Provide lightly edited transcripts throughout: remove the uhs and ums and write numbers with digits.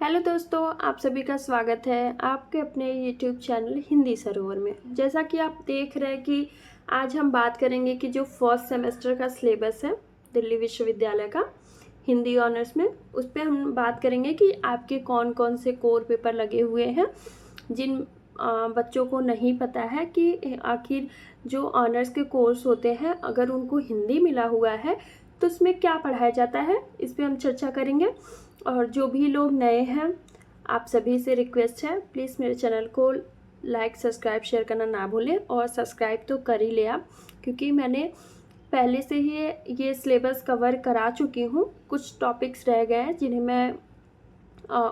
Hello दोस्तों, आप सभी का स्वागत है आपके अपने यूट्यूब चैनल हिंदी सरोवर में। जैसा कि आप देख रहे हैं कि आज हम बात करेंगे कि जो फर्स्ट सेमेस्टर का सिलेबस है दिल्ली विश्वविद्यालय का हिंदी ऑनर्स में, उस पर हम बात करेंगे कि आपके कौन कौन से कोर पेपर लगे हुए हैं। जिन बच्चों को नहीं पता है कि आखिर जो ऑनर्स के कोर्स होते हैं अगर उनको हिंदी मिला हुआ है तो उसमें क्या पढ़ाया जाता है, इस पर हम चर्चा करेंगे। और जो भी लोग नए हैं, आप सभी से रिक्वेस्ट है प्लीज़ मेरे चैनल को लाइक सब्सक्राइब शेयर करना ना भूलें। और सब्सक्राइब तो कर ही ले आप, क्योंकि मैंने पहले से ही ये सिलेबस कवर करा चुकी हूँ। कुछ टॉपिक्स रह गए हैं जिन्हें मैं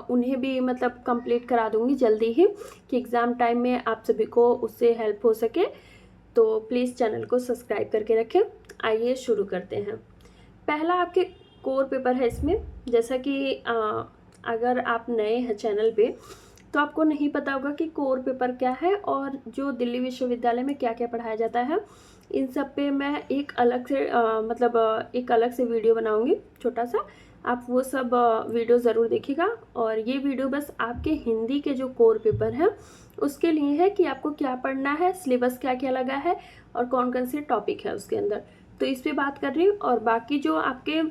उन्हें भी मतलब कंप्लीट करा दूँगी जल्दी ही, कि एग्ज़ाम टाइम में आप सभी को उससे हेल्प हो सके। तो प्लीज़ चैनल को सब्सक्राइब करके रखें। आइए शुरू करते हैं। पहला आपके कोर पेपर है इसमें। जैसा कि अगर आप नए हैं चैनल पे तो आपको नहीं पता होगा कि कोर पेपर क्या है और जो दिल्ली विश्वविद्यालय में क्या क्या पढ़ाया जाता है। इन सब पे मैं एक अलग से एक अलग से वीडियो बनाऊंगी छोटा सा। आप वो सब वीडियो ज़रूर देखिएगा। और ये वीडियो बस आपके हिंदी के जो कोर पेपर हैं उसके लिए है कि आपको क्या पढ़ना है, सिलेबस क्या क्या लगा है और कौन कौन से टॉपिक है उसके अंदर। तो इस पे बात कर रही हूँ। और बाकी जो आपके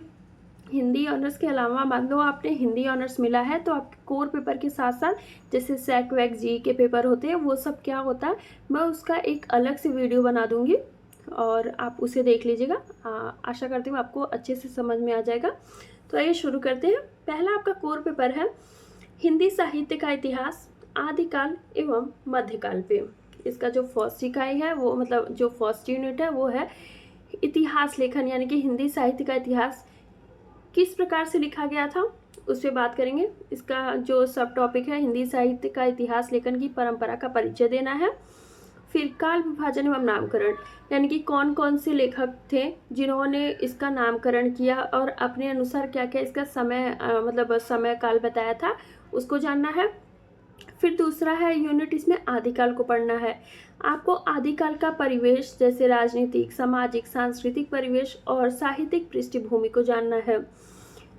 हिंदी ऑनर्स के अलावा मान लो आपने हिंदी ऑनर्स मिला है तो आपके कोर पेपर के साथ साथ जैसे सैक वैक जी के पेपर होते हैं वो सब क्या होता है, मैं उसका एक अलग से वीडियो बना दूंगी और आप उसे देख लीजिएगा। आशा करती हूँ आपको अच्छे से समझ में आ जाएगा। तो आइए शुरू करते हैं। पहला आपका कोर पेपर है हिंदी साहित्य का इतिहास आदिकाल एवं मध्यकाल पे। इसका जो फर्स्ट इकाई है वो मतलब जो फर्स्ट यूनिट है वो है इतिहास लेखन, यानी कि हिंदी साहित्य का इतिहास किस प्रकार से लिखा गया था उस पर बात करेंगे। इसका जो सब टॉपिक है हिंदी साहित्य का इतिहास लेखन की परंपरा का परिचय देना है। फिर काल विभाजन एवं नामकरण, यानी कि कौन कौन से लेखक थे जिन्होंने इसका नामकरण किया और अपने अनुसार क्या क्या इसका समय मतलब समय काल बताया था, उसको जानना है। फिर दूसरा है यूनिट, इसमें आदिकाल को पढ़ना है। आपको आदिकाल का परिवेश जैसे राजनीतिक, सामाजिक, सांस्कृतिक परिवेश और साहित्यिक पृष्ठभूमि को जानना है।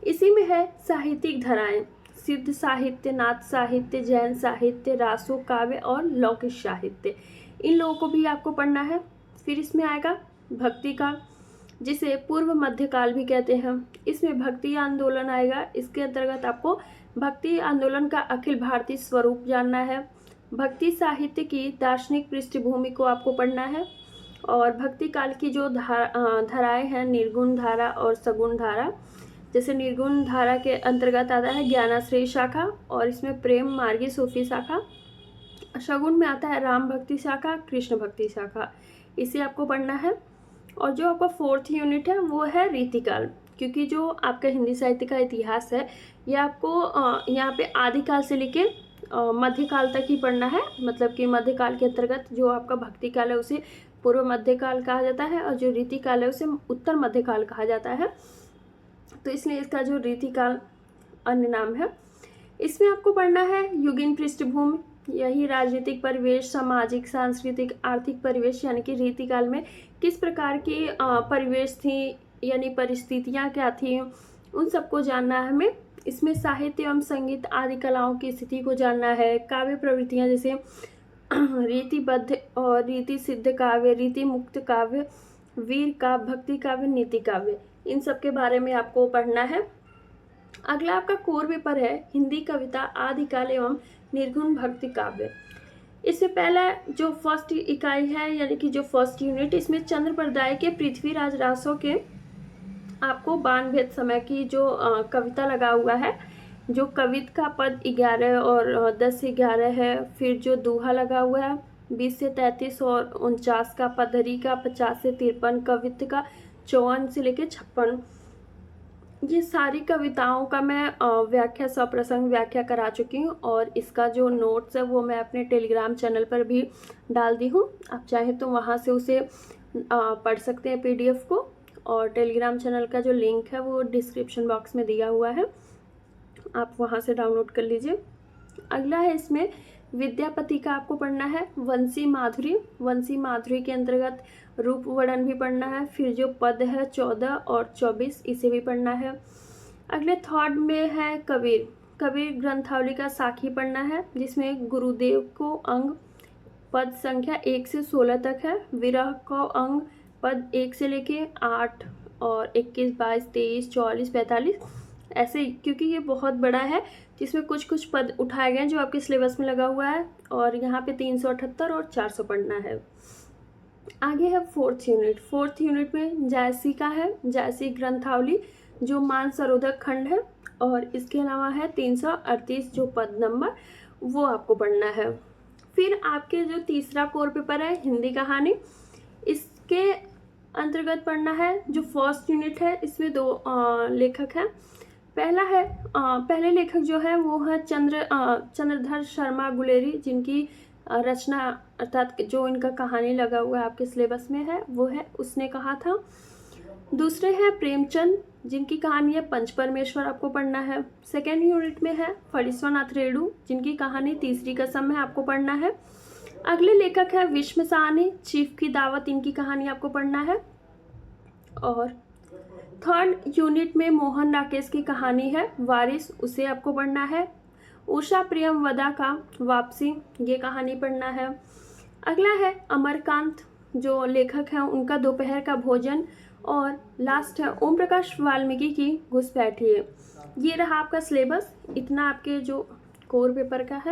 इसी में है साहित्यिक धाराएं, सिद्ध साहित्य, नाथ साहित्य, जैन साहित्य, रासो काव्य और लौकिक साहित्य, इन लोगों को भी आपको पढ़ना है। फिर इसमें आएगा भक्ति काल, जिसे पूर्व मध्यकाल भी कहते हैं। इसमें भक्ति आंदोलन आएगा। इसके अंतर्गत आपको भक्ति आंदोलन का अखिल भारतीय स्वरूप जानना है। भक्ति साहित्य की दार्शनिक पृष्ठभूमि को आपको पढ़ना है। और भक्ति काल की जो धाराएं हैं निर्गुण धारा और सगुण धारा। जैसे निर्गुण धारा के अंतर्गत आता है ज्ञानाश्रयी शाखा और इसमें प्रेम मार्गी सूफी शाखा। सगुण में आता है राम भक्ति शाखा, कृष्ण भक्ति शाखा, इसे आपको पढ़ना है। और जो आपका फोर्थ यूनिट है वो है रीतिकाल, क्योंकि जो आपका हिंदी साहित्य का इतिहास है ये आपको यहाँ पे आदिकाल से लेके मध्यकाल तक ही पढ़ना है। मतलब कि मध्यकाल के अंतर्गत जो आपका भक्ति काल है उसे पूर्व मध्यकाल कहा जाता है और जो रीतिकाल है उसे उत्तर मध्यकाल कहा जाता है। तो इसलिए इसका जो रीतिकाल अन्य नाम है। इसमें आपको पढ़ना है युगीन पृष्ठभूमि, यही राजनीतिक परिवेश, सामाजिक, सांस्कृतिक, आर्थिक परिवेश, यानी कि रीतिकाल में किस प्रकार की परिवेश थी यानी परिस्थितियाँ क्या थी, उन सबको जानना है हमें। इसमें साहित्य एवं संगीत आदि कलाओं की स्थिति को जानना है। काव्य प्रवृत्तियाँ जैसे रीतिबद्ध और रीति सिद्ध काव्य, रीति मुक्त काव्य, वीर काव्य, भक्ति काव्य, नीति काव्य, इन सब के बारे में आपको पढ़ना है। अगला आपका कोर पेपर है हिंदी कविता आदिकाल एवं निर्गुण भक्ति काव्य। इससे पहला जो फर्स्ट इकाई है यानी कि जो फर्स्ट यूनिट, इसमें चंद्रप्रदाय के पृथ्वीराज रासो के आपको बाण भेद समय की जो कविता लगा हुआ है, जो कवित का पद 11 और 10 से 11 है। फिर जो दोहा लगा हुआ है 20 से 33 और 49 का, पदरी का 50 से 53, कवित का 54 से लेके 56। ये सारी कविताओं का मैं व्याख्या सप्रसंग व्याख्या करा चुकी हूँ और इसका जो नोट्स है वो मैं अपने टेलीग्राम चैनल पर भी डाल दी हूँ। आप चाहें तो वहाँ से उसे पढ़ सकते हैं पीडीएफ को। और टेलीग्राम चैनल का जो लिंक है वो डिस्क्रिप्शन बॉक्स में दिया हुआ है, आप वहाँ से डाउनलोड कर लीजिए। अगला है इसमें विद्यापति का आपको पढ़ना है वंशी माधुरी। वंशी माधुरी के अंतर्गत रूप वर्णन भी पढ़ना है। फिर जो पद है 14 और 24, इसे भी पढ़ना है। अगले थर्ड में है कबीर। कबीर ग्रंथावली का साखी पढ़ना है, जिसमें गुरुदेव को अंग पद संख्या 1 से 16 तक है। विरह को अंग पद 1 से लेके 8 और 21, 22, 23, 44, 45 ऐसे, क्योंकि ये बहुत बड़ा है, जिसमें कुछ कुछ पद उठाए गए हैं जो आपके सिलेबस में लगा हुआ है। और यहाँ पे 378 और 400 पढ़ना है। आगे है फोर्थ यूनिट। फोर्थ यूनिट में जायसी का है, जायसी ग्रंथावली जो मानसरोधक खंड है, और इसके अलावा है 338 जो पद नंबर, वो आपको पढ़ना है। फिर आपके जो तीसरा कोर पेपर है हिंदी कहानी, इसके अंतर्गत पढ़ना है जो फर्स्ट यूनिट है। इसमें 2 लेखक हैं। पहले लेखक जो है वो है चंद्रधर शर्मा गुलेरी, जिनकी रचना अर्थात जो इनका कहानी लगा हुआ है आपके सिलेबस में है वो है उसने कहा था। दूसरे हैं प्रेमचंद, जिनकी कहानी है पंच परमेश्वर, आपको पढ़ना है। सेकेंड यूनिट में है फणीश्वरनाथ रेणु, जिनकी कहानी तीसरी कसम है, आपको पढ़ना है। अगले लेखक है विश्व साहनी, चीफ की दावत, इनकी कहानी आपको पढ़ना है। और थर्ड यूनिट में मोहन राकेश की कहानी है वारिस, उसे आपको पढ़ना है। उषा प्रियमवदा का वापसी, ये कहानी पढ़ना है। अगला है अमरकांत, जो लेखक हैं उनका दोपहर का भोजन। और लास्ट है ओम प्रकाश वाल्मीकि की घुसपैठिए। ये रहा आपका सिलेबस। इतना आपके जो कोर पेपर का है।